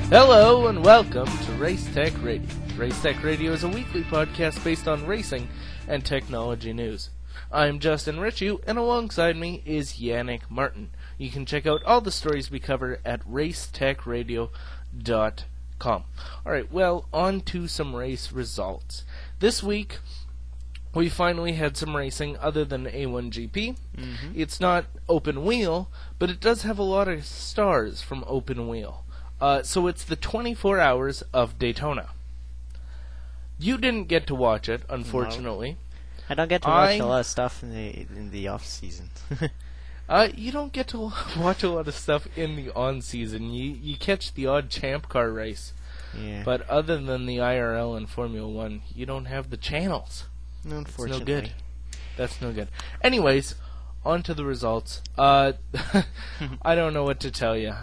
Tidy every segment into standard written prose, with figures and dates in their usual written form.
Hello and welcome to Race Tech Radio. Race Tech Radio is a weekly podcast based on racing and technology news. I'm Justin Ritchie, and alongside me is Yannick Martin. You can check out all the stories we cover at racetechradio.com. Alright, well, on to some race results. This week, we finally had some racing other than A1GP. It's not open wheel, but it does have a lot of stars from open wheel. So it's the 24 Hours of Daytona. You didn't get to watch it, unfortunately. No. I don't get to watch a lot of stuff in the off season. You don't get to watch a lot of stuff in the on season. You catch the odd Champ Car race. Yeah. But other than the IRL and Formula 1, you don't have the channels. Unfortunately. It's no good. That's no good. Anyways, on to the results. I don't know what to tell you.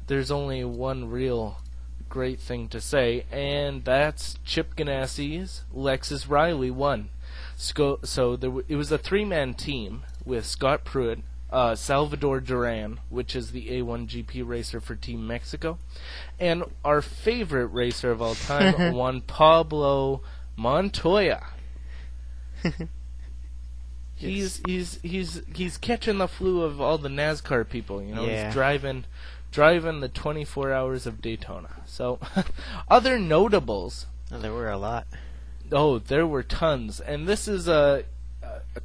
There's only one real great thing to say, and that's Chip Ganassi's Lexus Riley won. So it was a three-man team with Scott Pruitt, Salvador Duran, which is the A1GP racer for Team Mexico, and our favorite racer of all time, Juan Pablo Montoya. He's catching the flu of all the NASCAR people, you know. Yeah. He's driving the 24 Hours of Daytona. So, other notables. Oh, there were a lot. Oh, there were tons, and this is a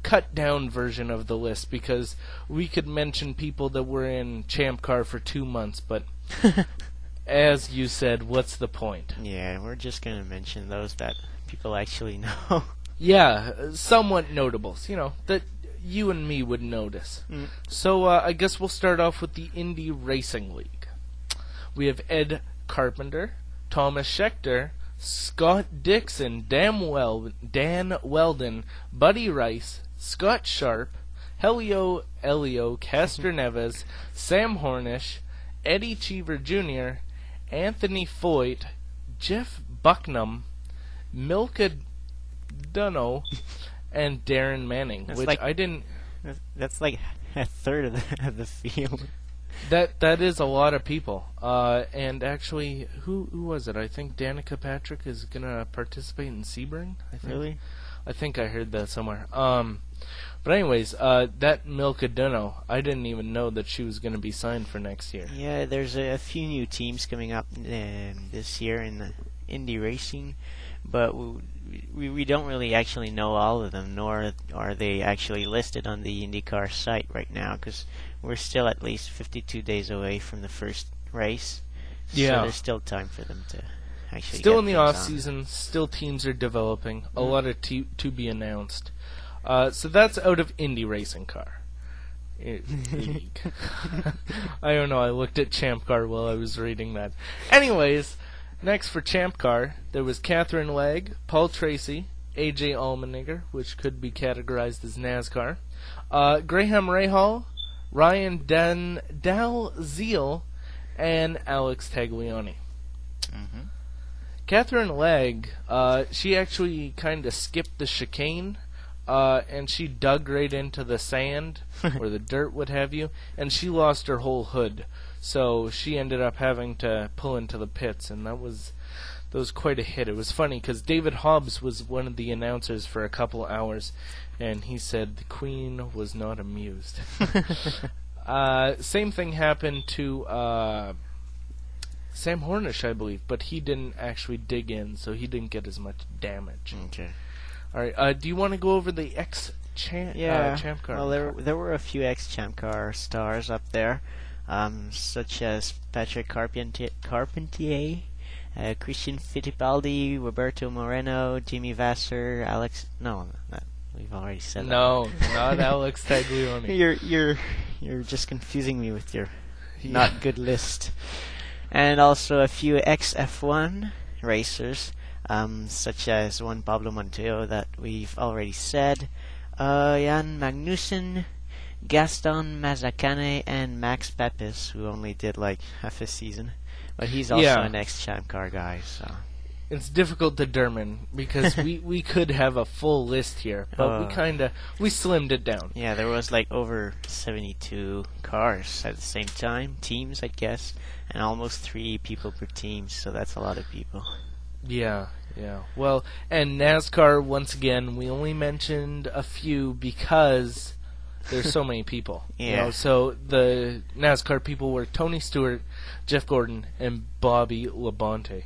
cut down version of the list because we could mention people that were in Champ Car for 2 months, but as you said, what's the point? Yeah, we're just gonna mention those that people actually know. Yeah, somewhat notables, you know, that you and me would notice. So I guess we'll start off with the Indy Racing League. We have Ed Carpenter, Thomas Scheckter, Scott Dixon, Dan Weldon, Buddy Rice, Scott Sharp, Elio Castroneves, Sam Hornish, Eddie Cheever Jr., Anthony Foyt, Jeff Bucknam, Milka Dunno, and Darren Manning, That's like a third of the field. That is a lot of people. And actually, who was it? I think Danica Patrick is gonna participate in Sebring. Really? I think I heard that somewhere. But anyways, that Milka Dunno, I didn't even know that she was gonna be signed for next year. Yeah, there's a few new teams coming up this year in the Indy Racing, but we don't really actually know all of them, nor are they actually listed on the IndyCar site right now, because we're still at least 52 days away from the first race. Yeah. So there's still time for them to actually still get in the things off season, still teams are developing, a lot of to be announced. So that's out of Indy Racing Car. I don't know, I looked at Champ Car while I was reading that. Anyways, next for Champ Car, there was Catherine Legg, Paul Tracy, AJ Allmendinger, which could be categorized as NASCAR, Graham Rahal, Ryan Dalziel, and Alex Taglioni. Catherine Legg, she actually kind of skipped the chicane, and she dug right into the sand, or the dirt, what have you, and she lost her whole hood. So she ended up having to pull into the pits, and that was quite a hit. It was funny because David Hobbs was one of the announcers for a couple hours, and he said the Queen was not amused. Same thing happened to Sam Hornish, I believe, but he didn't actually dig in, so he didn't get as much damage. Okay. All right. Do you want to go over the Champ Car? Well, there were a few Champ Car stars up there. Such as Patrick Carpentier, Christian Fittipaldi, Roberto Moreno, Jimmy Vasser, we've already said that. No, not Alex Taglioni. You're just confusing me with your not good list. And also a few ex-F1 racers, such as Juan Pablo Montoya that we've already said, Jan Magnussen, Gaston Mazzacane, and Max Pepis, who only did like half a season, but he's also an ex-Champ Car guy. So It's difficult to determine because we could have a full list here, but we slimmed it down. Yeah, there was like over 72 cars at the same time, teams, I guess, and almost 3 people per team, so that's a lot of people. Yeah. Well, and NASCAR, once again, we only mentioned a few because there's so many people. Yeah. You know, so the NASCAR people were Tony Stewart, Jeff Gordon, and Bobby Labonte.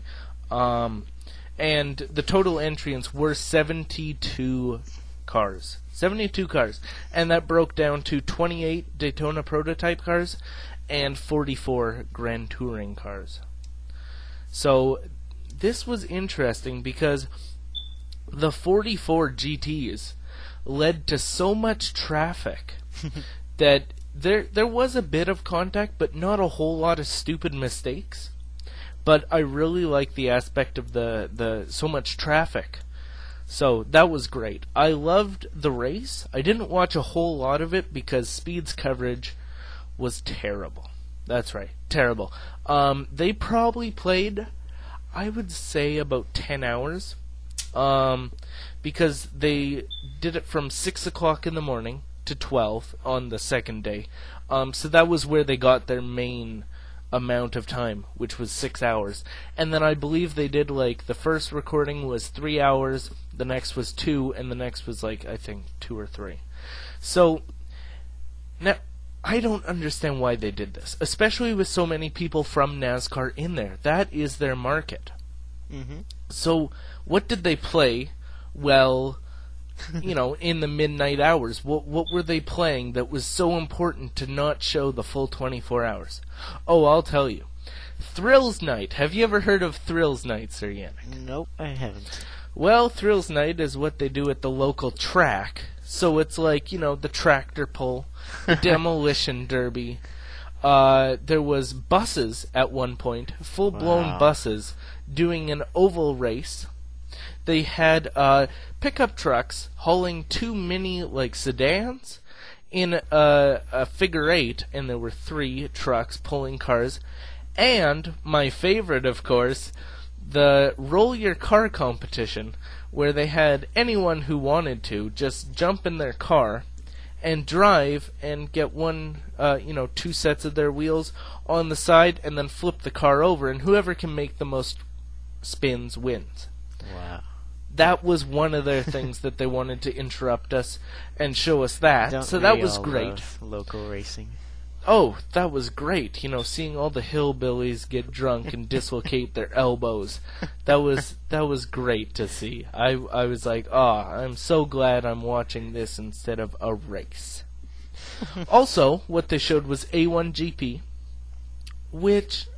And the total entrants were 72 cars. 72 cars. And that broke down to 28 Daytona prototype cars and 44 Grand Touring cars. So this was interesting because the 44 GTs led to so much traffic that there was a bit of contact, but not a whole lot of stupid mistakes. But I really like the aspect of the so much traffic. So that was great. I loved the race. I didn't watch a whole lot of it because Speed's coverage was terrible. That's right, terrible. They probably played, I would say, about 10 hours. Because they did it from 6 o'clock in the morning to 12 on the second day. So that was where they got their main amount of time, which was 6 hours. And then I believe they did, like, the first recording was 3 hours, the next was 2, and the next was, like, I think 2 or 3. So, now, I don't understand why they did this, especially with so many people from NASCAR in there. That is their market. Mm-hmm. So, what did they play? Well, you know, in the midnight hours, what were they playing that was so important to not show the full 24 hours? Oh, I'll tell you. Thrills Night. Have you ever heard of Thrills Night, Sir Yannick? Nope, I haven't. Well, Thrills Night is what they do at the local track. So it's like, you know, the tractor pull, the demolition derby. There was buses at one point, full-blown buses, doing an oval race. They had pickup trucks hauling 2 mini, like, sedans in a figure 8, and there were 3 trucks pulling cars. And my favorite, of course, the Roll Your Car competition, where they had anyone who wanted to just jump in their car and drive and get 2 sets of their wheels on the side and then flip the car over, and whoever can make the most spins wins. Wow. That was one of their things that they wanted to interrupt us and show us that. So that was great. Local racing. Oh, that was great. You know, seeing all the hillbillies get drunk and dislocate their elbows. That was great to see. I was like, I'm so glad I'm watching this instead of a race. Also, what they showed was A1GP, which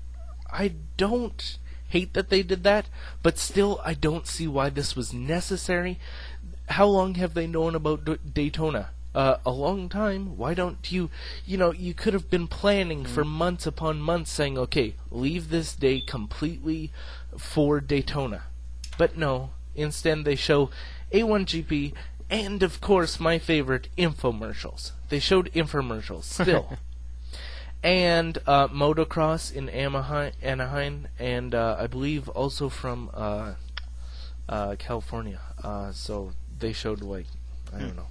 I don't hate that they did that, but still I don't see why this was necessary. How long have they known about Daytona? A long time. Why don't you could have been planning for months upon months saying, okay, leave this day completely for Daytona. But no, instead they show A1GP and, of course, my favorite, infomercials. They showed infomercials still. And motocross in Anaheim, and I believe also from California. So they showed, like, I don't know,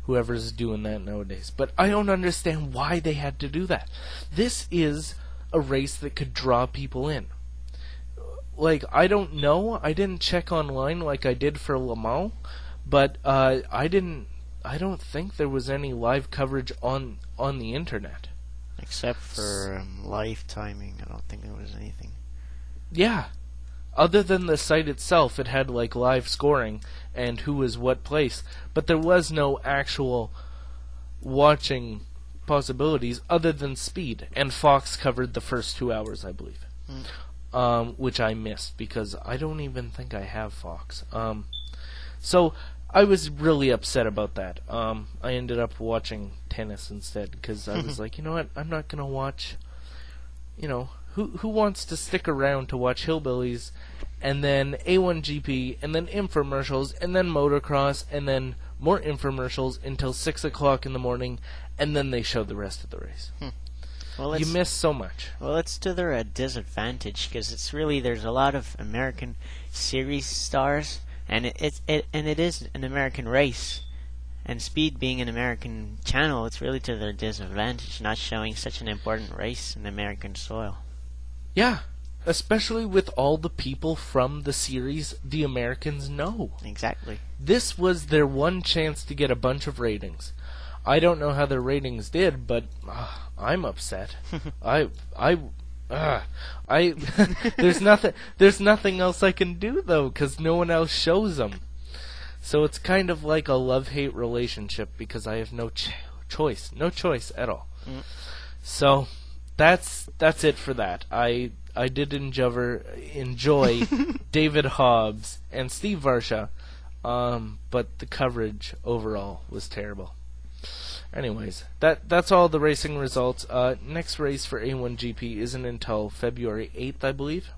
whoever's doing that nowadays. But I don't understand why they had to do that. This is a race that could draw people in. Like, I don't know. I didn't check online like I did for Le Mans, but I don't think there was any live coverage on the internet. Except for live timing, I don't think there was anything. Yeah. Other than the site itself, it had, like, live scoring and who was what place. But there was no actual watching possibilities other than Speed. And Fox covered the first 2 hours, I believe. Which I missed because I don't even think I have Fox. So I was really upset about that. I ended up watching tennis instead because I was like, you know what, I'm not going to watch, who wants to stick around to watch hillbillies and then A1GP and then infomercials and then motocross and then more infomercials until 6 o'clock in the morning, and then they show the rest of the race. Well, you miss so much. Well, it's to their disadvantage because there's a lot of American series stars, and it is an American race, and Speed being an American channel, it's really to their disadvantage not showing such an important race in American soil. Yeah, especially with all the people from the series the Americans know. Exactly. This was their one chance to get a bunch of ratings. I don't know how their ratings did, but I'm upset. There's nothing else I can do though, because no one else shows them. So it's kind of like a love-hate relationship because I have no choice at all. So that's it for that. I did enjoy David Hobbs and Steve Varsha, but the coverage overall was terrible. Anyways, that's all the racing results. Next race for A1GP isn't until February 8th, I believe,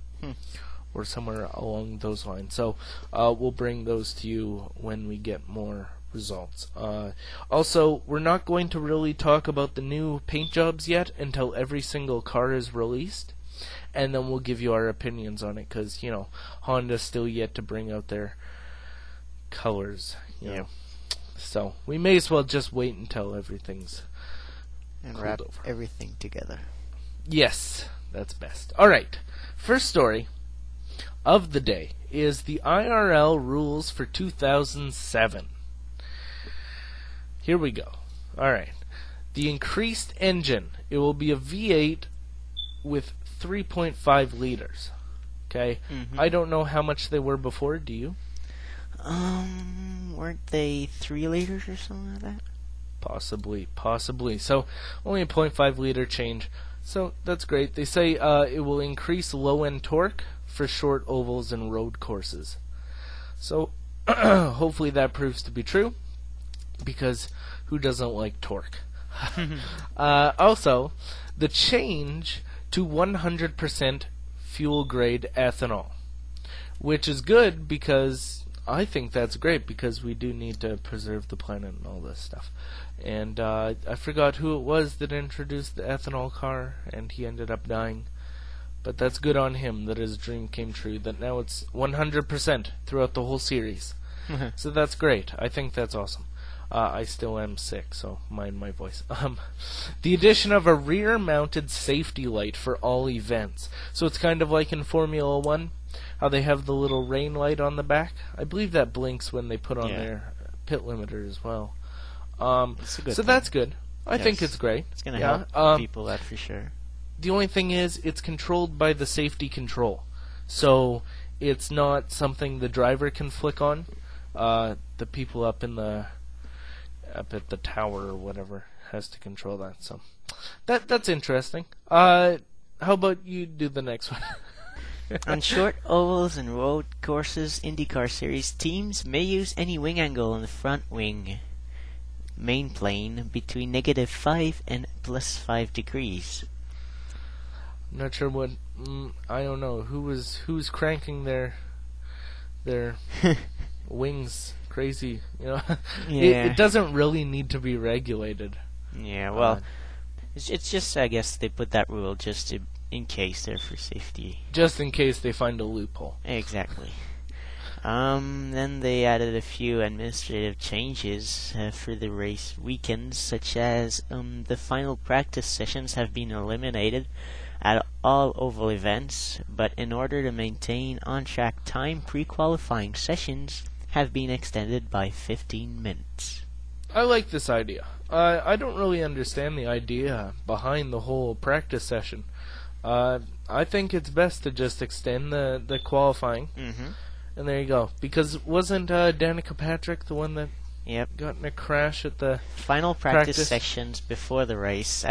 or somewhere along those lines. So we'll bring those to you when we get more results. Also, we're not going to really talk about the new paint jobs yet until every single car is released, and then we'll give you our opinions on it because, Honda's still yet to bring out their colors, you know. So we may as well just wait until everything's and wrap everything together. Yes, that's best. All right. First story of the day is the IRL rules for 2007. Here we go. All right. The increased engine. It will be a V8 with 3.5 liters. Okay? I don't know how much they were before. Do you? Weren't they 3 liters or something like that? Possibly. So, only a 0.5 liter change. So, that's great. They say it will increase low-end torque for short ovals and road courses. So, hopefully that proves to be true, because who doesn't like torque? Also, the change to 100% fuel-grade ethanol, which is good because I think that's great because we do need to preserve the planet and all this stuff. And I forgot who it was that introduced the ethanol car, and he ended up dying. But that's good on him that his dream came true, that now it's 100% throughout the whole series. So that's great. I think that's awesome. I still am sick, so mind my voice. The addition of a rear-mounted safety light for all events. So it's kind of like in Formula 1, how they have the little rain light on the back. I believe that blinks when they put on their pit limiter as well. So that's good. I think it's great. It's going to help people, that for sure. The only thing is, it's controlled by the safety control. So it's not something the driver can flick on. The people up at the tower or whatever has to control that. So that's interesting. How about you do the next one? On short ovals and road courses, IndyCar Series teams may use any wing angle on the front wing main plane between -5 and +5 degrees. I'm not sure what. I don't know who's cranking their wings crazy. It doesn't really need to be regulated. Yeah, well, it's just, I guess they put that rule just in case they're for safety. Just in case they find a loophole. Exactly. Then they added a few administrative changes for the race weekends, such as the final practice sessions have been eliminated at all oval events, but in order to maintain on-track time, pre-qualifying sessions have been extended by 15 minutes. I like this idea. I don't really understand the idea behind the whole practice session. I think it's best to just extend the qualifying, and there you go. Because wasn't Danica Patrick the one that got in a crash at the final practice sections before the race?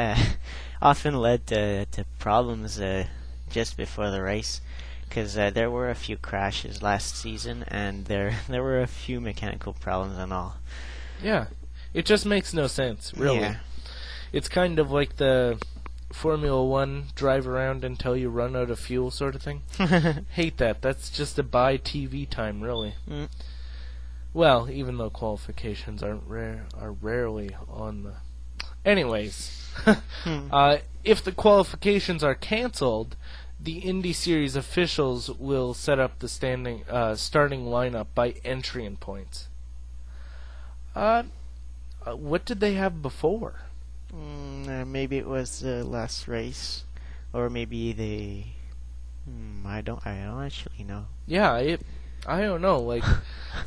Often led to problems just before the race, because there were a few crashes last season, and there were a few mechanical problems and all. Yeah, it just makes no sense, really. Yeah. It's kind of like the Formula 1 drive around until you run out of fuel sort of thing. Hate that. That's just to buy TV time, really. Well, even though qualifications are rarely on Anyways, if the qualifications are canceled, the Indy Series officials will set up the starting lineup by entry and points. What did they have before? Maybe it was the last race, or maybe they. I don't actually know. Yeah, I don't know. Like,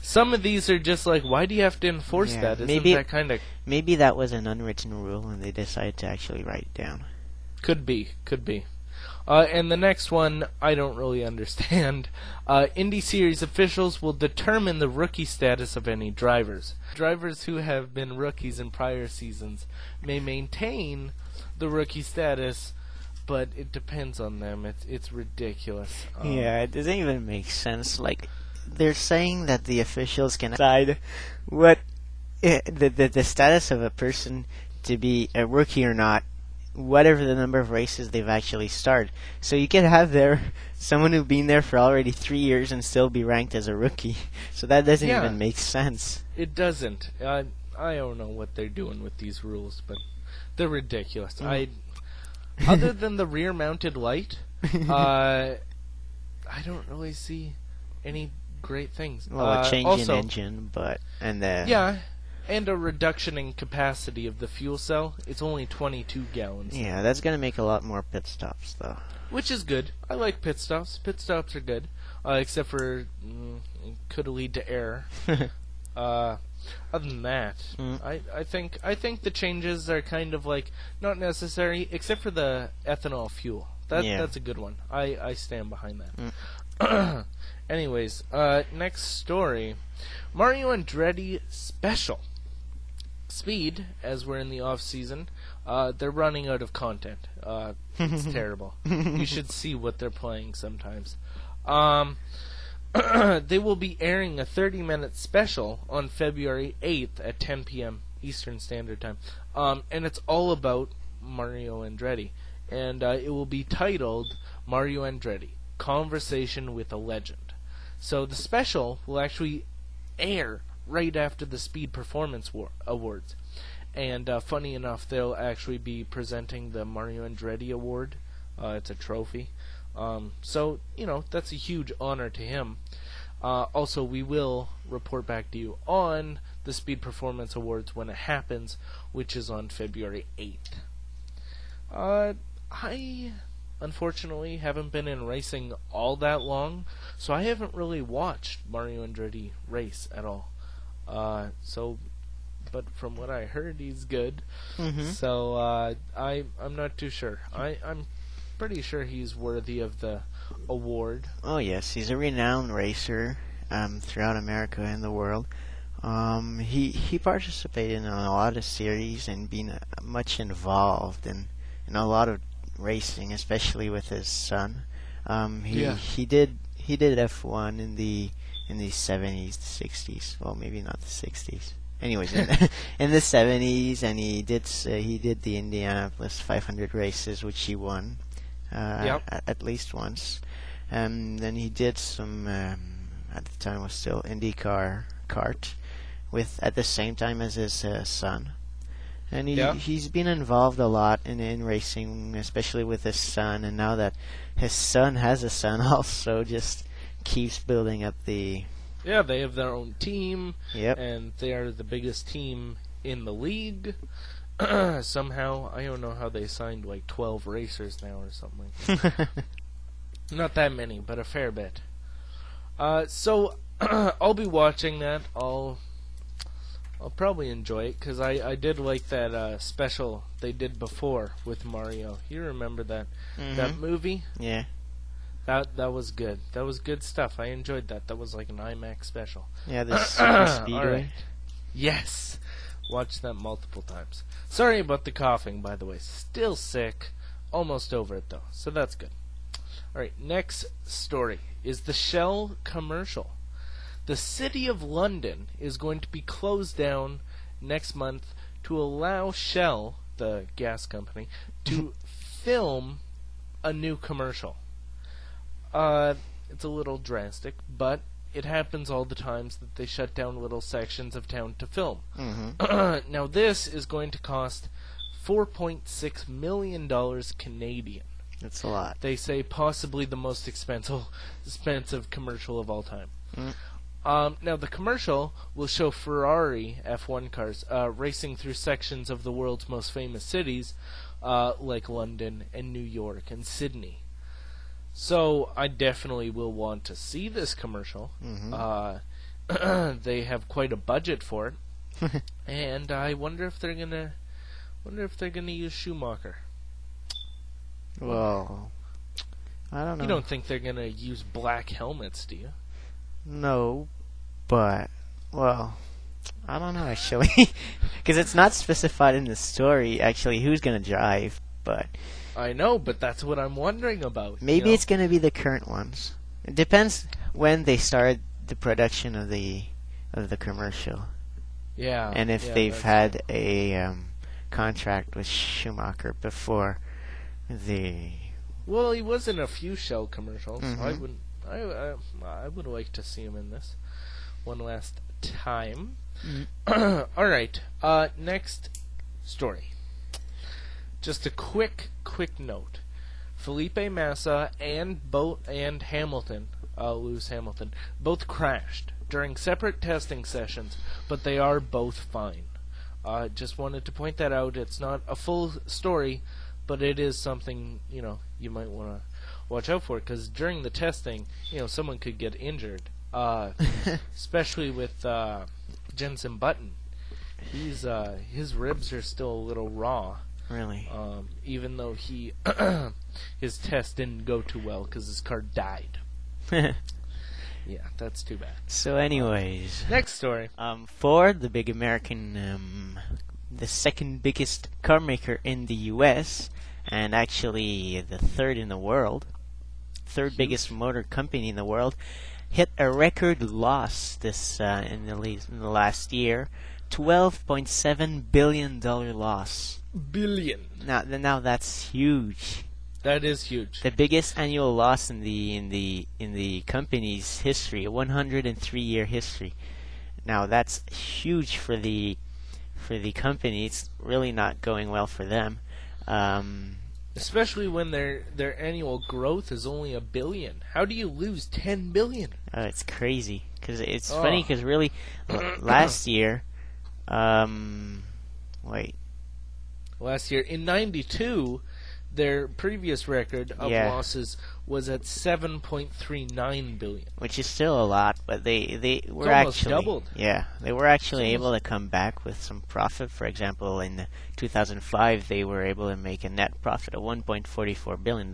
some of these are just like, why do you have to enforce that? Isn't that kind of... Maybe that was an unwritten rule, and they decided to actually write it down. Could be. And the next one, I don't really understand. Indy Series officials will determine the rookie status of any drivers. Drivers who have been rookies in prior seasons may maintain the rookie status, but it depends on them. It's ridiculous. Yeah, it doesn't even make sense. Like, they're saying that the officials can decide what the status of a person to be a rookie or not, whatever the number of races they've actually started. So you can have someone who's been there for already 3 years and still be ranked as a rookie. So that doesn't even make sense. It doesn't. I don't know what they're doing with these rules, but they're ridiculous. Other than the rear-mounted light, I don't really see any great things. Well, a change in engine, and a reduction in capacity of the fuel cell. It's only 22 gallons. Yeah, that's going to make a lot more pit stops, though. Which is good. I like pit stops. Pit stops are good, except for it could lead to error. Other than that, I think the changes are kind of like not necessary, except for the ethanol fuel. That's a good one. I stand behind that. Anyways, next story, Mario Andretti special. Speed, as we're in the off season, they're running out of content. It's terrible. You should see what they're playing sometimes. They will be airing a 30-minute special on February 8th at 10 p.m. Eastern Standard Time. And it's all about Mario Andretti. And it will be titled Mario Andretti, Conversation with a Legend. So the special will actually air right after the Speed Performance Awards. And funny enough, they'll actually be presenting the Mario Andretti Award. It's a trophy. So, that's a huge honor to him. Also, we will report back to you on the Speed Performance Awards when it happens, which is on February 8th. I, unfortunately, haven't been in racing all that long, so I haven't really watched Mario Andretti race at all. But from what I heard, he's good. Mm-hmm. So, I'm not too sure. I'm pretty sure he's worthy of the award. Oh yes, he's a renowned racer throughout America and the world. He participated in a lot of series and been much involved in a lot of racing, especially with his son. He did F1 in the 70s, the 60s. Well, maybe not the 60s. Anyways, in the 70s, and he did the Indianapolis 500 races, which he won. At least once. And then he did some, at the time was still IndyCar kart, at the same time as his son. And he's been involved a lot in racing, especially with his son. And now that his son has a son also, just keeps building up the... Yeah, they have their own team, yep. And they are the biggest team in the league. Somehow, I don't know how they signed like 12 racers now or something like that. Not that many, but a fair bit. So I'll be watching that. I'll probably enjoy it because I did like that special they did before with Mario. You remember that that movie? Yeah. That was good. That was good stuff. I enjoyed that. That was like an IMAX special. Yeah, the Speedway. All right. Yes. Watched that multiple times. Sorry about the coughing, by the way. Still sick. Almost over it, though. So that's good. Alright, next story is the Shell commercial. The City of London is going to be closed down next month to allow Shell, the gas company, to film a new commercial. It's a little drastic, but it happens all the times that they shut down little sections of town to film. Mm-hmm. Now this is going to cost $4.6 million Canadian. That's a lot. They say possibly the most expensive commercial of all time. Now, the commercial will show Ferrari F1 cars racing through sections of the world's most famous cities, like London and New York and Sydney. So, I definitely will want to see this commercial. They have quite a budget for it, and I wonder if they're gonna use Schumacher. Well, I don't know. You don't think they're gonna use black helmets, do you? No, but, well, I don't know actually. Because it's not specified in the story actually who's going to drive, but... I know, but that's what I'm wondering about. Maybe it's going to be the current ones. It depends when they start the production of the commercial. Yeah. And if they've had a contract with Schumacher before the... Well, he was in a few Shell commercials. I would like to see him in this one last time. All right. Next story. Just a quick note. Felipe Massa and Hamilton, Lewis Hamilton, both crashed during separate testing sessions, but they are both fine. Just wanted to point that out. It's not a full story, but it is something you might want to watch out for, because during the testing, someone could get injured, especially with Jensen Button. His ribs are still a little raw. Really? Even though his test didn't go too well because his car died. Yeah, that's too bad. So, anyways, next story. Ford, the big American, the second biggest car maker in the U.S. and actually the third in the world. Third biggest motor company in the world, hit a record loss this in the last year, $12.7 billion loss. Billion. Now that's huge. That is huge. The biggest annual loss in the company's history, a 103-year history. Now that's huge for the company. It's really not going well for them. Especially when their annual growth is only $1 billion. How do you lose $10 billion? It's crazy. Because it's funny. Because really, last year, last year in '92, their previous record of losses was at $7.39 billion, which is still a lot. But they were almost actually doubled. Yeah, they were actually able to come back with some profit. For example, in 2005, they were able to make a net profit of $1.44 billion.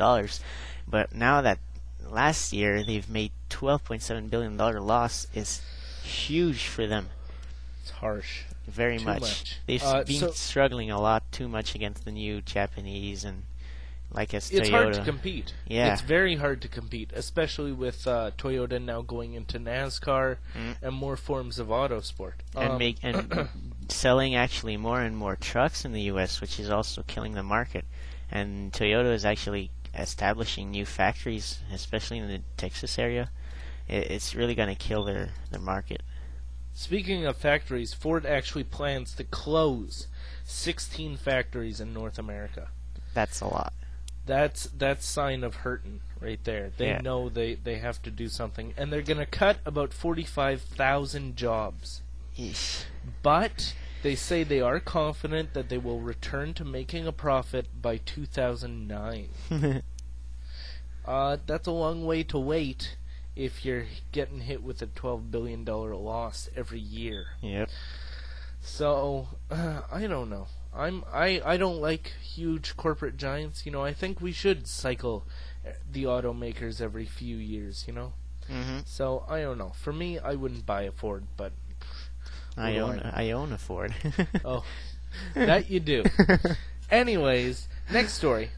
But now that last year they've made $12.7 billion loss is huge for them. It's harsh. Very much. They've been struggling a lot too much against the new Japanese and Toyota. It's hard to compete. Yeah. It's very hard to compete, especially with Toyota now going into NASCAR and more forms of autosport. And selling actually more and more trucks in the U.S., which is also killing the market. And Toyota is actually establishing new factories, especially in the Texas area. It's really going to kill their market. Speaking of factories, Ford actually plans to close 16 factories in North America. That's a lot. That's sign of hurting right there. They know they have to do something, and they're going to cut about 45,000 jobs. Yeesh. But they say they are confident that they will return to making a profit by 2009. That's a long way to wait if you're getting hit with a $12 billion loss every year. Yep. So, I don't know. I don't like huge corporate giants. I think we should cycle the automakers every few years, Mm-hmm. So, I don't know. For me, I wouldn't buy a Ford, but... I own a Ford. Oh, that you do. Anyways, next story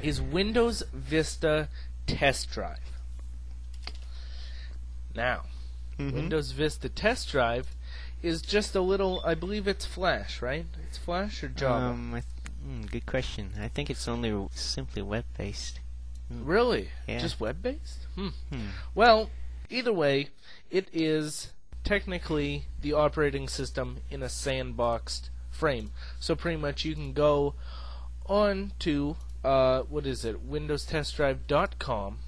is Windows Vista Test Drive. Now, Windows Vista Test Drive is just a little, I believe it's Flash, right? It's Flash or Java? Good question. I think it's only simply web-based. Really? Yeah. Just web-based? Well, either way, it is technically the operating system in a sandboxed frame. So pretty much you can go on to WindowsTestDrive.com,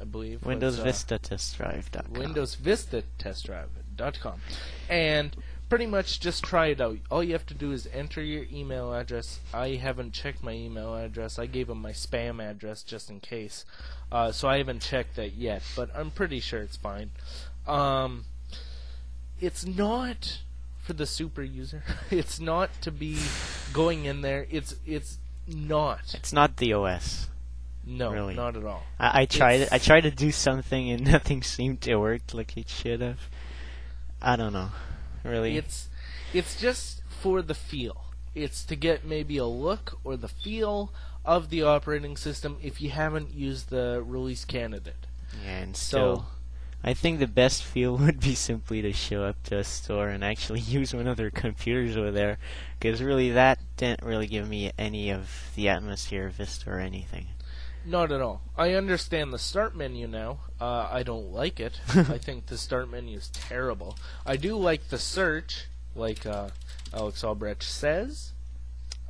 I believe. WindowsVistaTestDrive.com. WindowsVistaTestDrive.com, and pretty much just try it out. All you have to do is enter your email address. I haven't checked my email address. I gave them my spam address just in case, so I haven't checked that yet. But I'm pretty sure it's fine. It's not for the super user. It's not to be going in there. It's not. It's not the OS. No, really. Not at all. I tried to do something and nothing seemed to work like it should have. I don't know. Really. It's just for the feel. It's to get maybe a look or the feel of the operating system if you haven't used the release candidate. Yeah, and still, I think the best feel would be simply to show up to a store and actually use one of their computers over there, because really that didn't really give me any of the atmosphere of Vista or anything. Not at all. I understand the start menu now. I don't like it. I think the start menu is terrible. I do like the search, like Alex Albrecht says.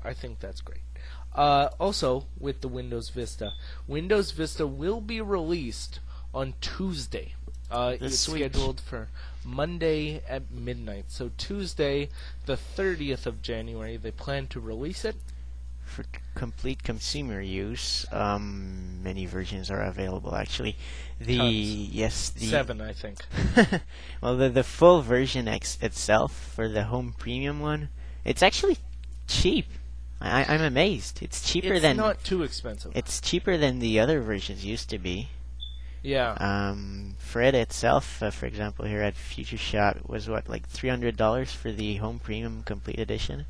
I think that's great. Also, with the Windows Vista will be released on Tuesday. It's scheduled for Monday at midnight. So Tuesday, the 30th of January, they plan to release it. For complete consumer use, many versions are available. Actually, the 7, I think. Well, the full version itself for the home premium one, it's actually cheap. I'm amazed. It's cheaper than. It's not too expensive. It's cheaper than the other versions used to be. Yeah. For it itself, for example, here at Future Shot was like $300 for the home premium complete edition.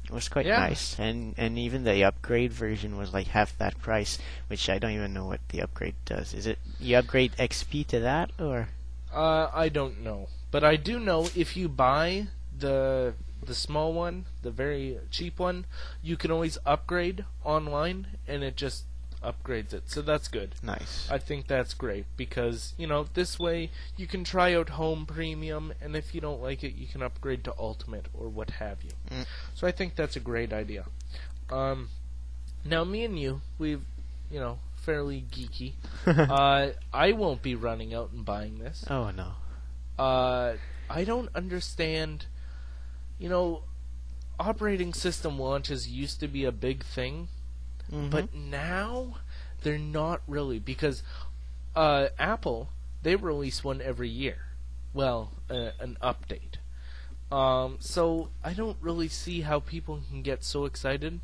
It was quite nice, and even the upgrade version was like half that price, which I don't even know what the upgrade does. Is it you upgrade XP to that, or? I don't know, but I do know if you buy the small one, the very cheap one, you can always upgrade online, and it just upgrades it. So that's good. Nice. I think that's great because, this way you can try out Home Premium, and if you don't like it, you can upgrade to Ultimate or what have you. So I think that's a great idea. Now, me and you, we've, fairly geeky. I won't be running out and buying this. Oh, no. I don't understand, operating system launches used to be a big thing. But now they're not really, because Apple, they release one every year. Well, an update. So I don't really see how people can get so excited.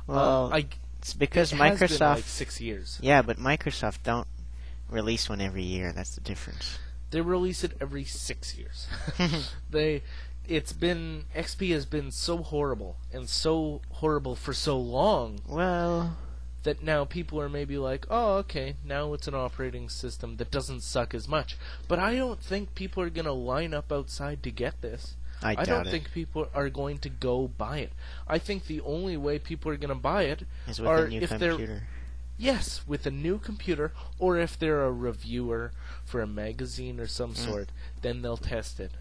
Well, it's because it Microsoft has been like 6 years. Yeah, but Microsoft don't release one every year. That's the difference. They release it every 6 years. XP has been so horrible for so long. Well, that now people are maybe like, oh, okay, now it's an operating system that doesn't suck as much. But I don't think people are going to line up outside to get this. I don't think people are going to go buy it. I think the only way people are going to buy it is with a new computer. Yes, with a new computer, or if they're a reviewer for a magazine or some sort, then they'll test it.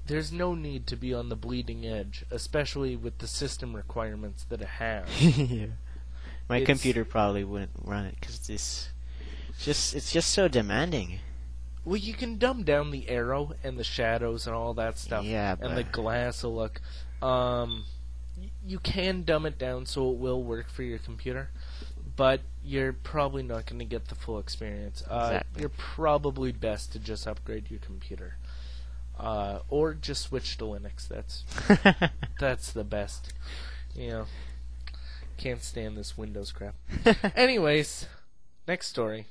There's no need to be on the bleeding edge, especially with the system requirements that it has. Yeah. My computer probably wouldn't run it because it's just so demanding. Well, you can dumb down the arrow and the shadows and all that stuff. Yeah, and the glass will look. You can dumb it down so it will work for your computer, but you're probably not going to get the full experience. Exactly. You're probably best to just upgrade your computer. Or just switch to Linux. That's the best. Can't stand this Windows crap. Anyways, next story.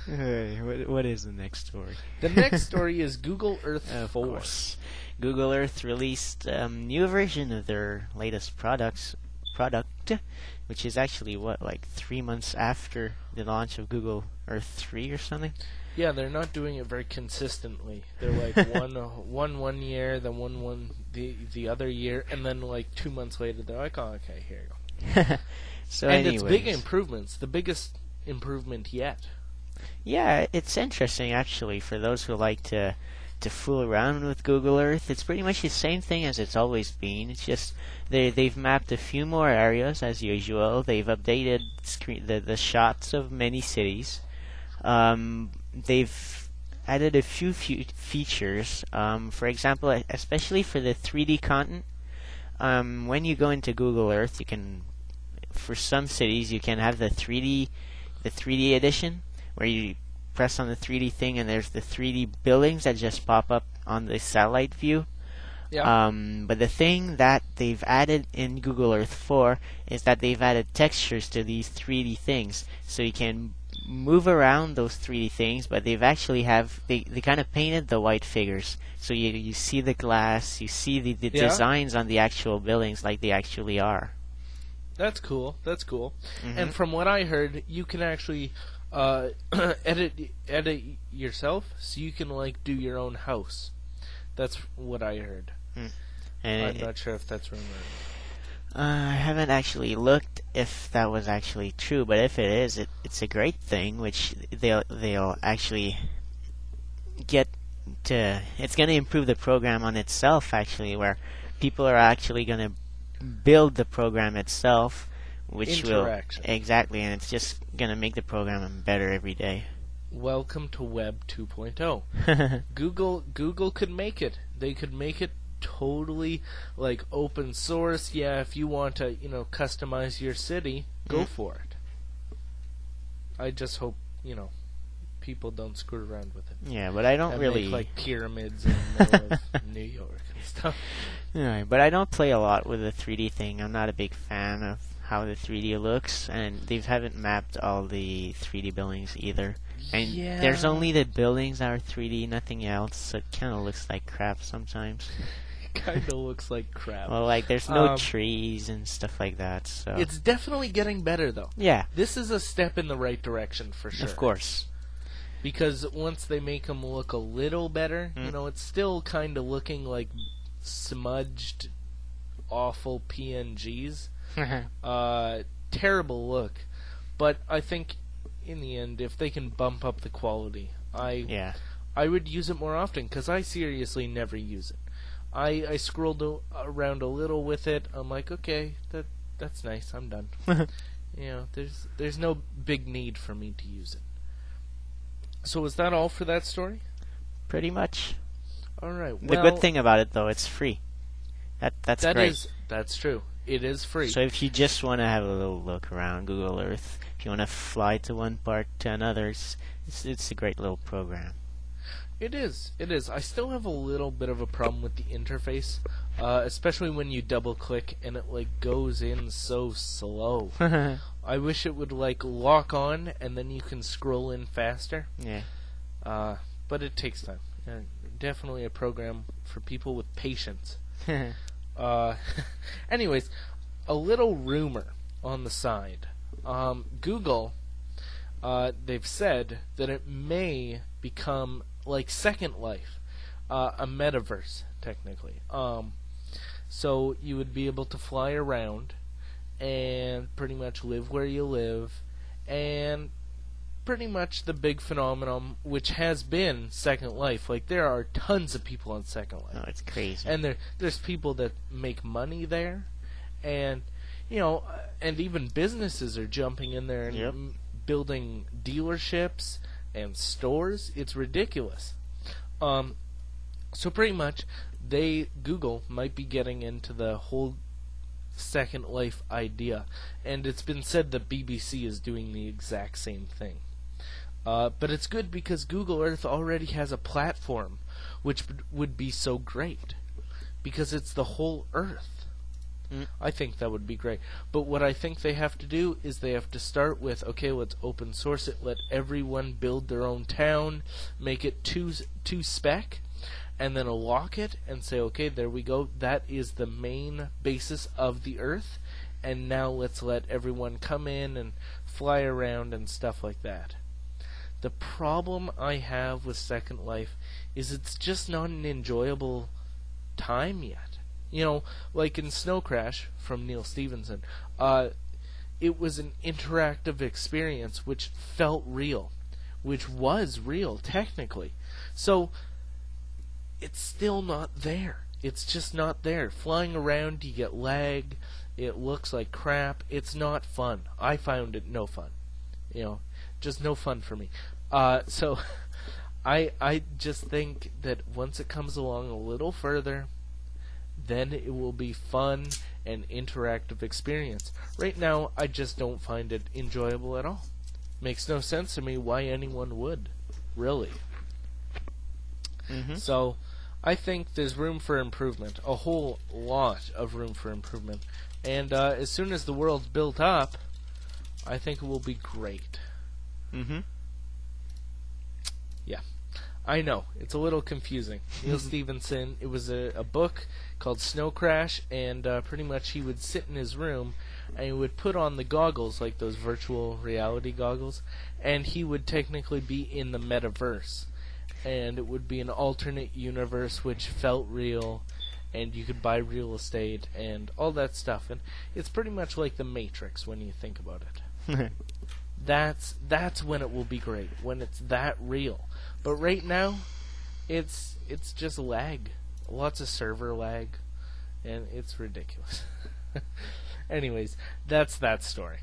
What is the next story? The next story is Google Earth 4. Of course. Google Earth released a new version of their latest product, which is actually like 3 months after the launch of Google Earth 3 or something. Yeah, they're not doing it very consistently. They're like one year, then one the other year, and then like 2 months later they're like, oh, okay, here you go. It's big improvements, the biggest improvement yet. Yeah, it's interesting actually for those who like to to fool around with Google Earth. It's pretty much the same thing as it's always been. It's just they've mapped a few more areas as usual. They've updated the shots of many cities. They've added a few features. For example, especially for the 3D content. When you go into Google Earth, you can, for some cities, you can have the 3D edition, where you press on the 3D thing and there's the 3D buildings that just pop up on the satellite view. Yeah. But the thing that they've added in Google Earth 4 is that they've added textures to these 3D things, so you can move around those 3D things, but they've actually they kind of painted the white figures, so you see the glass, you see the designs on the actual buildings like they actually are. That's cool. Mm-hmm. And from what I heard, you can actually edit yourself, so you can like do your own house. That's what I heard. I'm not sure if that's rumor. I haven't actually looked if that was actually true, but if it is, it's a great thing, which they'll actually get to. It's going to improve the program on itself, actually, where people are actually going to build the program itself, which will exactly, and it's just going to make the program better every day. Welcome to Web 2.0. Google could make it. They could make it totally like open source. Yeah, if you want to, customize your city, go for it. I just hope, people don't screw around with it. Yeah, but I don't really make, like pyramids in the middle of New York and stuff. Yeah, but I don't play a lot with the 3D thing. I'm not a big fan of how the 3D looks, and they haven't mapped all the 3D buildings either. And there's only the buildings that are 3D, nothing else, so it kind of looks like crap sometimes. Kind of looks like crap. Well, like, there's no trees and stuff like that, so... It's definitely getting better, though. Yeah. This is a step in the right direction, for sure. Of course. Because once they make them look a little better, it's still kind of looking like smudged, awful PNGs. Terrible look. But I think, in the end, if they can bump up the quality, I would use it more often, because I seriously never use it. I scrolled around a little with it. I'm like, okay, that's nice. I'm done. There's no big need for me to use it. So is that all for that story? Pretty much. All right. The good thing about it, though, it's free. That's great. That's true. It is free. So if you just want to have a little look around Google Earth, if you want to fly to one part to another, it's a great little program. It is. I still have a little bit of a problem with the interface, especially when you double click and it goes in so slow. I wish it would lock on and then you can scroll in faster. Yeah. But it takes time. Definitely a program for people with patience. Anyways, a little rumor on the side. Google, they've said that it may become like Second Life, a metaverse, technically. So you would be able to fly around and pretty much live where you live, and pretty much the big phenomenon, which has been Second Life. There are tons of people on Second Life. Oh, it's crazy. And there's people that make money there, and and even businesses are jumping in there and building dealerships and stores. It's ridiculous. So pretty much, Google might be getting into the whole Second Life idea, and it's been said that BBC is doing the exact same thing. But it's good because Google Earth already has a platform, which would be so great, because it's the whole Earth. I think that would be great. But what I think they have to do is they have to start with, okay, let's open source it, let everyone build their own town, make it two spec, and then lock it and say, okay, there we go. That is the main basis of the Earth, and now let's let everyone come in and fly around and stuff like that. The problem I have with Second Life is it's just not an enjoyable time yet. Like in Snow Crash from Neil Stephenson, it was an interactive experience which felt real, which was real technically. So it's still not there. It's just not there. Flying around, you get lag. It looks like crap. It's not fun. I found it no fun. Just no fun for me. So I just think that once it comes along a little further, then it will be fun and interactive experience. Right now, I just don't find it enjoyable at all. Makes no sense to me why anyone would, really. Mm-hmm. So, I think there's room for improvement, a whole lot of room for improvement. And as soon as the world's built up, I think it will be great. Mm-hmm. Yeah. I know, it's a little confusing. Neil Stephenson, it was a book called Snow Crash, and pretty much he would sit in his room, and he would put on the goggles, like those virtual reality goggles, and he would technically be in the metaverse. And it would be an alternate universe which felt real, and you could buy real estate, and all that stuff. And it's pretty much like the Matrix when you think about it. That's when it will be great, when it's that real. But right now, it's just lag. Lots of server lag, and it's ridiculous. Anyways, that's that story.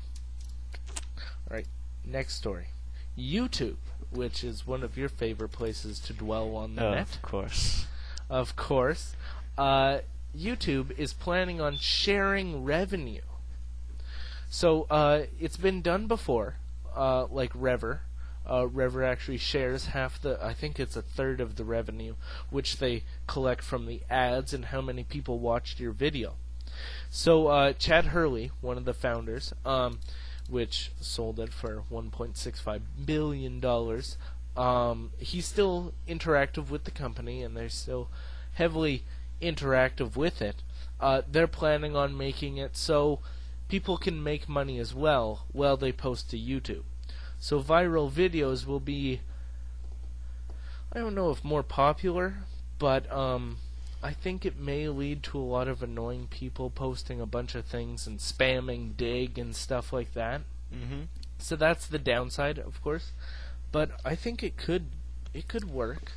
Alright, next story. YouTube, which is one of your favorite places to dwell on the net. Of course. Of course. YouTube is planning on sharing revenue. So, it's been done before, like Rever. Rever actually shares I think it's a third of the revenue, which they collect from the ads and how many people watched your video. So, Chad Hurley, one of the founders, which sold it for $1.65 billion, he's still interactive with the company, and they're still heavily interactive with it. They're planning on making it so people can make money as well while they post to YouTube. So viral videos will be, I don't know if more popular, but I think it may lead to a lot of annoying people posting a bunch of things and spamming Dig and stuff like that. Mm-hmm. So that's the downside, of course. But I think it could work.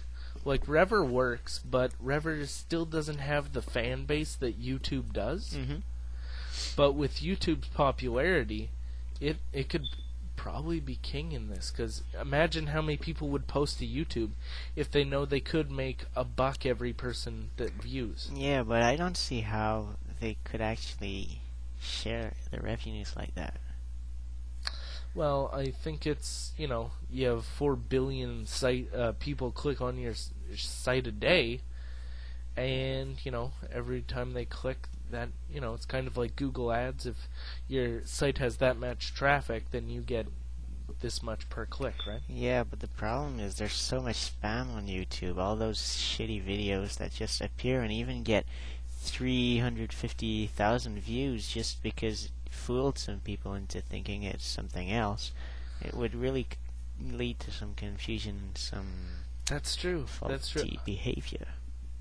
Like Rever works, but Rever still doesn't have the fan base that YouTube does. Mm-hmm. But with YouTube's popularity, it could probably be king in this, because imagine how many people would post to YouTube if they know they could make $1 every person that views. Yeah, but I don't see how they could actually share the revenues like that. Well, I think it's, you have 4 billion people click on your site a day, and, every time they click that, it's kind of like Google Ads. If your site has that much traffic, then you get this much per click, right? Yeah, but the problem is there's so much spam on YouTube. All those shitty videos that just appear and even get 350,000 views just because it fooled some people into thinking it's something else. It would really lead to some confusion and some That's true. faulty behavior.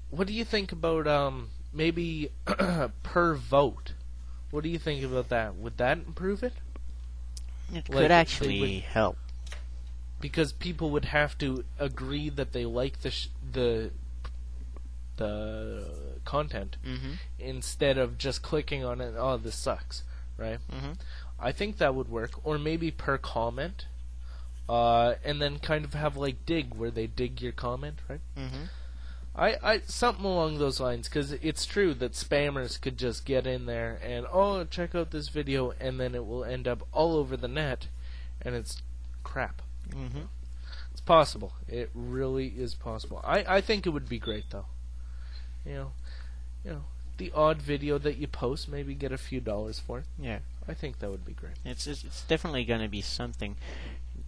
What do you think about maybe per vote? What do you think about that? Would that improve it? It Like, could actually help. Because people would have to agree that they like the content instead of just clicking on it. Oh, this sucks, right? Mm-hmm. I think that would work. Or maybe per comment, and then kind of have like Dig, where they dig your comment, right? Mm-hmm. I something along those lines, because it's true that spammers could just get in there and, oh, check out this video, and then it will end up all over the net, and it's crap. Mm-hmm. It's possible. It really is possible. I think it would be great, though. The odd video that you post, maybe get a few dollars for it. Yeah. I think that would be great. It's definitely going to be something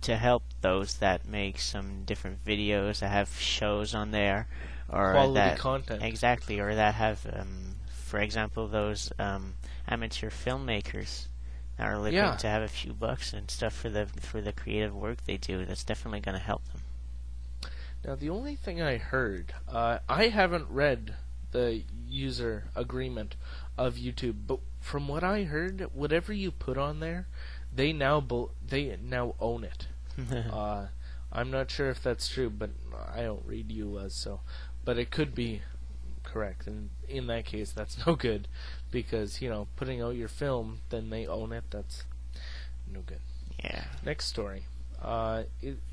to help those that make some different videos, that have shows on there, or Quality that content. Exactly, or that have, for example, those amateur filmmakers that are looking to have a few bucks and stuff for the creative work they do. That's definitely going to help them. Now, the only thing I heard, I haven't read the user agreement of YouTube, but from what I heard, whatever you put on there, they now own it. I'm not sure if that's true, but I don't read ULAs, so but it could be correct, and in that case, that's no good, because, putting out your film, then they own it, that's no good. Yeah. Next story.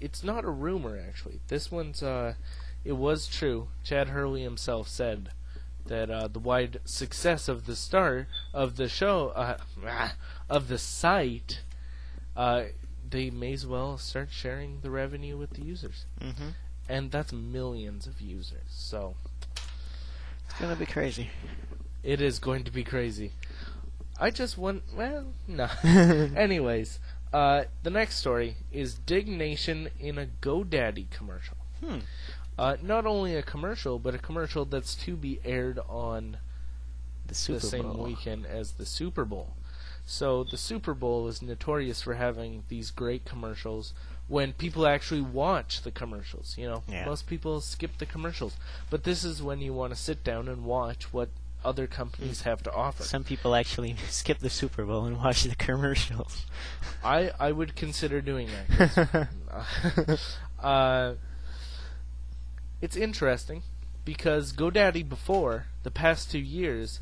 It's not a rumor, actually. This one's, it was true. Chad Hurley himself said that the wide success of the site, they may as well start sharing the revenue with the users. Mm-hmm. And that's millions of users, so... It's going to be crazy. It is going to be crazy. I just want... Well, no. Anyways, the next story is Diggnation in a GoDaddy commercial. Not only a commercial, but a commercial that's to be aired on the same weekend as the Super Bowl. So the Super Bowl is notorious for having these great commercials when people actually watch the commercials. Most people skip the commercials. But this is when you want to sit down and watch what other companies have to offer. Some people actually skip the Super Bowl and watch the commercials. I would consider doing that. It's interesting because GoDaddy before, the past 2 years,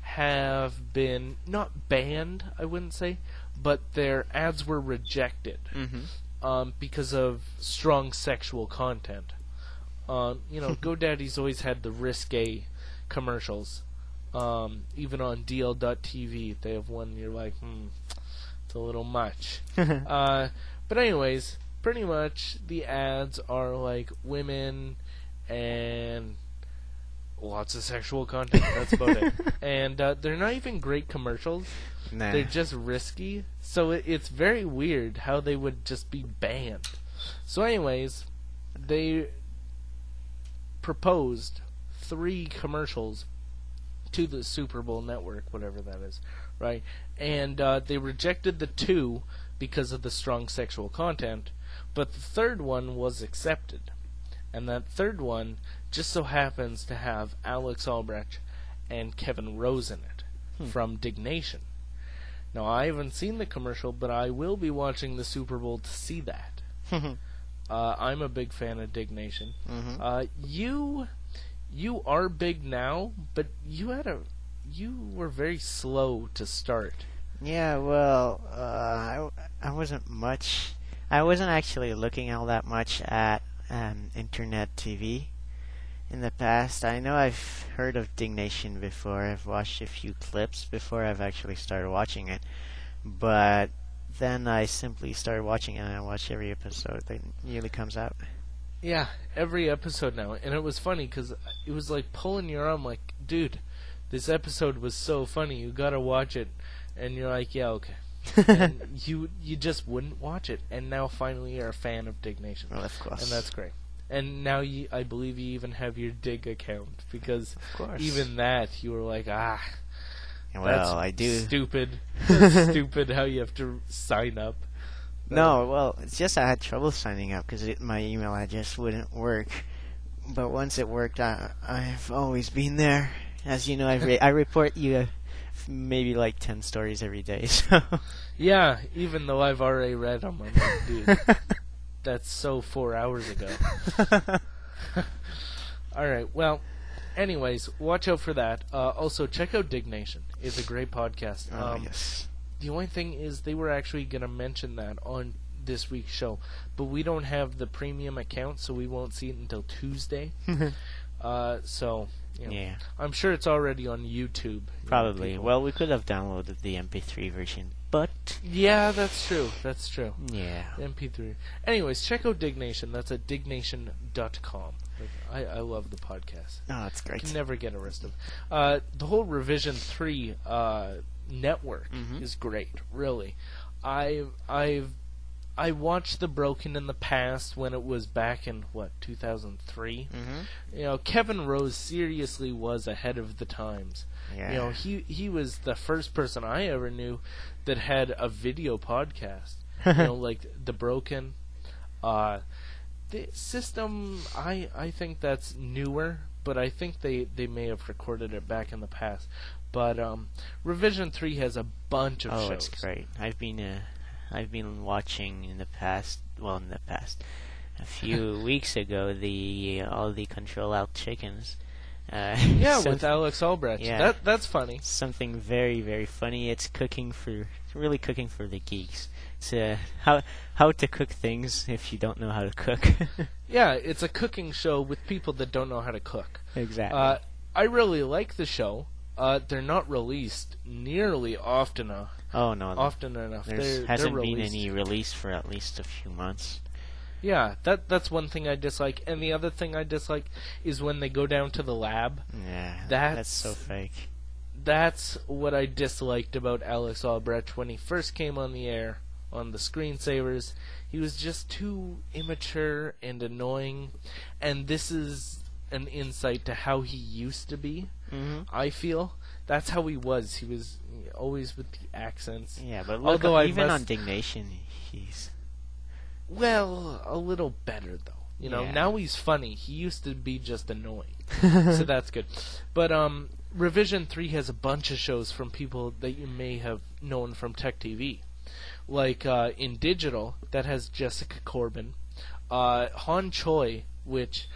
have been not banned, I wouldn't say, but their ads were rejected because of strong sexual content. GoDaddy's always had the risque commercials. Even on DL.TV, they have one you're like, it's a little much. But anyways, pretty much the ads are like women and lots of sexual content. That's about it. And they're not even great commercials. Nah. They're just risky. So it's very weird how they would just be banned. So anyways, they proposed 3 commercials to the Super Bowl network, whatever that is, right? And they rejected the 2 because of the strong sexual content, but the 3rd one was accepted. And that 3rd one just so happens to have Alex Albrecht and Kevin Rose in it from Diggnation. Now, I haven't seen the commercial, but I will be watching the Super Bowl to see that. I'm a big fan of Diggnation. You are big now, but you were very slow to start. Yeah, well, I wasn't actually looking all that much at internet TV in the past. I know I've heard of Diggnation before. I've watched a few clips before I've actually started watching it. But then I simply started watching it, and I watch every episode that yearly comes out. Yeah, every episode now. And it was funny because it was like pulling your arm like, dude, this episode was so funny. You got to watch it. And you're like, yeah, okay. And you just wouldn't watch it. And now finally you're a fan of Diggnation. Well, of course. And that's great. And now I believe you even have your Dig account. Because even that, you were like, well, that's I do. Stupid. That's stupid how you have to sign up. No, well, it's just I had trouble signing up because my email address wouldn't work. But once it worked, I've always been there. As you know, I report you maybe like 10 stories every day. So yeah, even though I've already read them, I'm like, dude, that's so 4 hours ago. All right, well, anyways, watch out for that. Also, check out Diggnation. It's a great podcast. Yes. The only thing is they were actually going to mention that on this week's show, but we don't have the premium account, so we won't see it until Tuesday. So, yeah. I'm sure it's already on YouTube. Probably. Well, we could have downloaded the MP3 version, but... Yeah, that's true. That's true. Yeah. MP3. Anyways, check out Diggnation. That's at diggnation.com. I love the podcast. Oh, that's great. You can never get arrested. The whole Revision 3 network is great, really. I watched The Broken in the past when it was back in 2003. Kevin Rose seriously was ahead of the times. Yeah. He was the first person I ever knew that had a video podcast. Like The Broken. The system, I think that's newer, but I think they may have recorded it back in the past. But Revision 3 has a bunch of shows. Oh, it's great. I've been watching in the past. Well, in the past, a few weeks ago, all the Control Alt chickens. With Alex Albrecht. Yeah. That's funny. Something very, very funny. It's really cooking for the geeks. It's how to cook things if you don't know how to cook. Yeah, it's a cooking show with people that don't know how to cook. Exactly. I really like the show. They're not released nearly often enough. Oh no, often enough. There hasn't been any release for at least a few months. Yeah, that's one thing I dislike, and the other thing I dislike is when they go down to the lab. Yeah, that's so fake. That's what I disliked about Alex Albrecht when he first came on the air on the Screensavers. He was just too immature and annoying, and this is an insight to how he used to be. Mm-hmm. I feel that's how he was. He was always with the accents. Yeah, but look, even on Diggnation, he's a little better though. You know, now he's funny. He used to be just annoying, so that's good. But Revision 3 has a bunch of shows from people that you may have known from Tech TV, like in digital that has Jessica Corbin, Han Choi, which.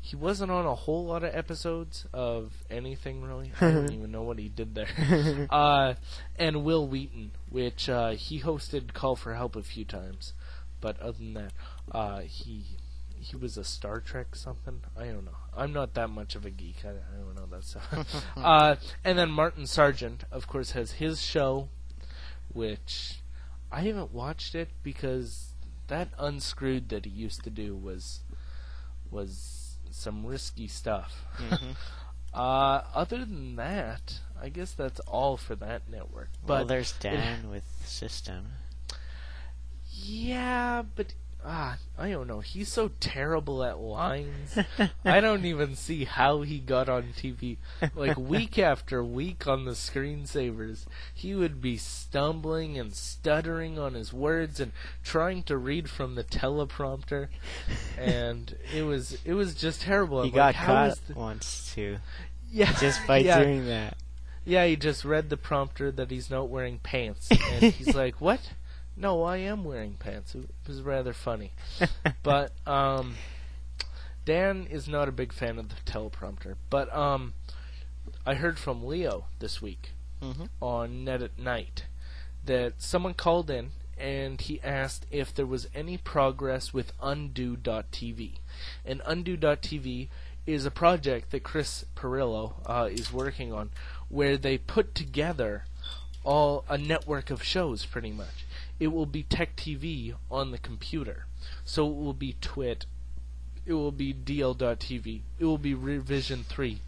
He wasn't on a whole lot of episodes of anything, really. I don't even know what he did there. And Will Wheaton, which he hosted Call for Help a few times. But other than that, he was a Star Trek something. I don't know. I'm not that much of a geek. I don't know that stuff. And then Martin Sargent, of course, has his show, which I haven't watched it because that Unscrewed that he used to do was some risky stuff. Mm-hmm. Other than that, I guess that's all for that network. But there's Dan with System. Yeah, but I don't know. He's so terrible at lines. I don't even see how he got on TV. Like, week after week on the Screensavers, he would be stumbling and stuttering on his words and trying to read from the teleprompter. And it was just terrible. He got caught once, too. Yeah. Just by doing that. Yeah, he just read the prompter that he's not wearing pants. And he's like, what? No, I am wearing pants. It was rather funny. But Dan is not a big fan of the teleprompter. But I heard from Leo this week on Net at Night that someone called in and he asked if there was any progress with Undo.tv. And Undo.tv is a project that Chris Perillo is working on where they put together a network of shows, pretty much. It will be Tech TV on the computer. So it will be Twit, it will be DL.TV, it will be Revision 3,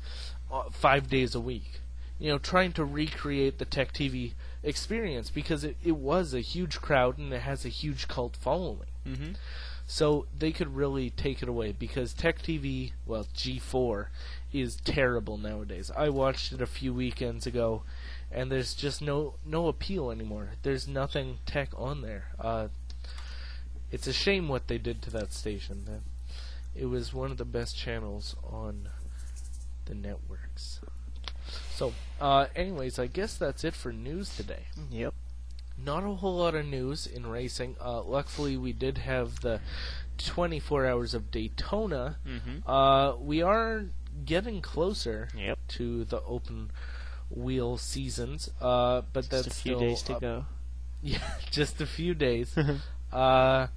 5 days a week. You know, trying to recreate the Tech TV experience because it was a huge crowd and it has a huge cult following. Mm-hmm. So they could really take it away because Tech TV, well, G4, is terrible nowadays. I watched it a few weekends ago, and there's just no appeal anymore. There's nothing tech on there. It's a shame what they did to that station. It was one of the best channels on the networks. So, anyways, I guess that's it for news today. Yep. Not a whole lot of news in racing. Luckily, we did have the 24 hours of Daytona. Mm-hmm. We are getting closer Yep. to the open wheel seasons, but just that's a few still days to go. Yeah, just a few days. Until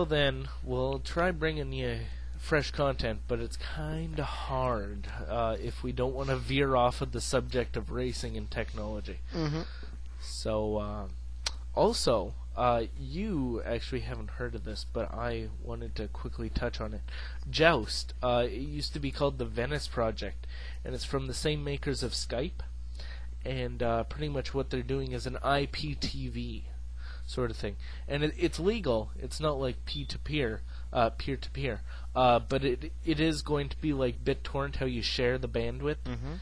then, we'll try bringing you fresh content, but it's kind of hard if we don't want to veer off of the subject of racing and technology. Mm-hmm. So, also, you actually haven't heard of this, but I wanted to quickly touch on it. Joust, it used to be called the Venice Project, and it's from the same makers of Skype, and pretty much what they're doing is an IPTV sort of thing. And it's legal. It's not like peer-to-peer, but it is going to be like BitTorrent, how you share the bandwidth. Mm-hmm.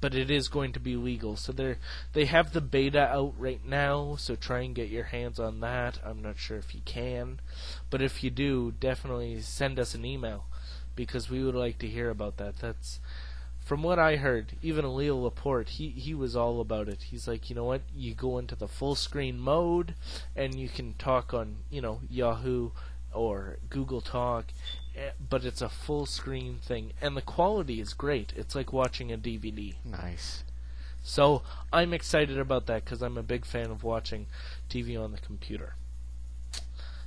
But it is going to be legal. So they have the beta out right now, so try and get your hands on that. I'm not sure if you can, but if you do, definitely send us an email, because we would like to hear about that. That's, from what I heard, even Leo Laporte, he was all about it. He's like, you know what, you go into the full screen mode, and you can talk on, Yahoo or Google Talk, but it's a full screen thing, and the quality is great. It's like watching a DVD. Nice. So I'm excited about that because I'm a big fan of watching TV on the computer.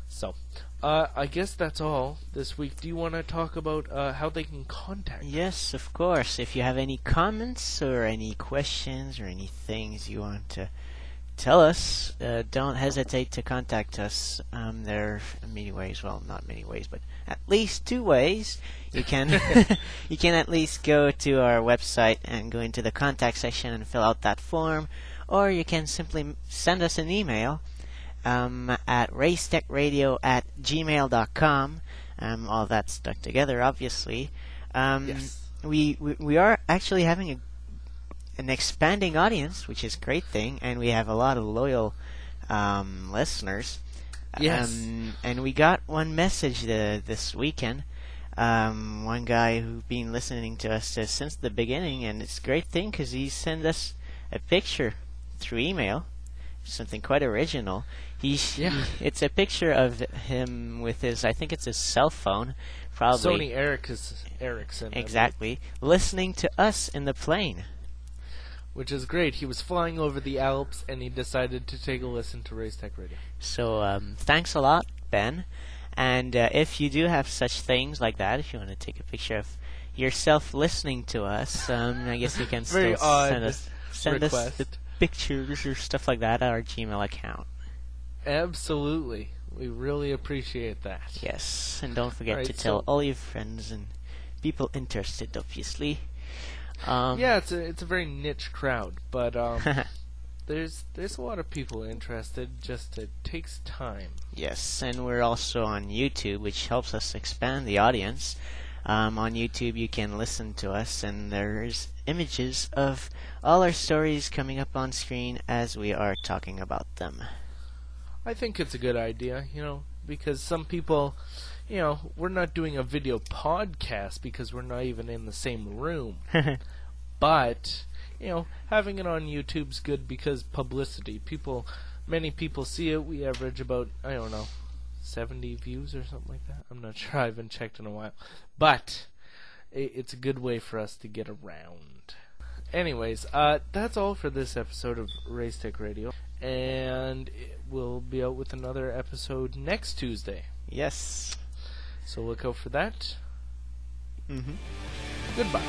So I guess that's all this week. Do you want to talk about how they can contact us? Yes, of course. If you have any comments or any questions or any things you want to tell us, don't hesitate to contact us. There are many ways. Well, not many ways, but at least 2 ways. You can you can at least go to our website and go into the contact section and fill out that form, or you can simply send us an email at racetechradio@gmail.com. All that's stuck together, obviously. Yes. We are actually having an expanding audience, which is a great thing, and we have a lot of loyal listeners. Yes. And we got one message this weekend. One guy who's been listening to us since the beginning, and it's a great thing because he sent us a picture through email, something quite original. It's a picture of him with his, I think it's his cell phone, probably. Sony Ericsson. Exactly. Listening to us in the plane. Which is great. He was flying over the Alps, and he decided to take a listen to Race Tech Radio. So thanks a lot, Ben. And if you do have such things like that, if you want to take a picture of yourself listening to us, I guess you can Very still odd send us request. the pictures or stuff like that at our Gmail account. Absolutely. We really appreciate that. Yes, and don't forget Right, to tell all your friends and people interested, obviously. Yeah, it's a very niche crowd, but there's a lot of people interested. Just it takes time. Yes, and we're also on YouTube, which helps us expand the audience. On YouTube, you can listen to us, and there's images of all our stories coming up on screen as we are talking about them. I think it's a good idea, because some people, we're not doing a video podcast because we're not even in the same room. But, having it on YouTube's good because publicity. Many people see it. We average about, 70 views or something like that. I'm not sure. I haven't checked in a while. But it's a good way for us to get around. Anyways, that's all for this episode of Race Tech Radio. And we'll be out with another episode next Tuesday. Yes. So look out for that. Mm-hmm. Goodbye.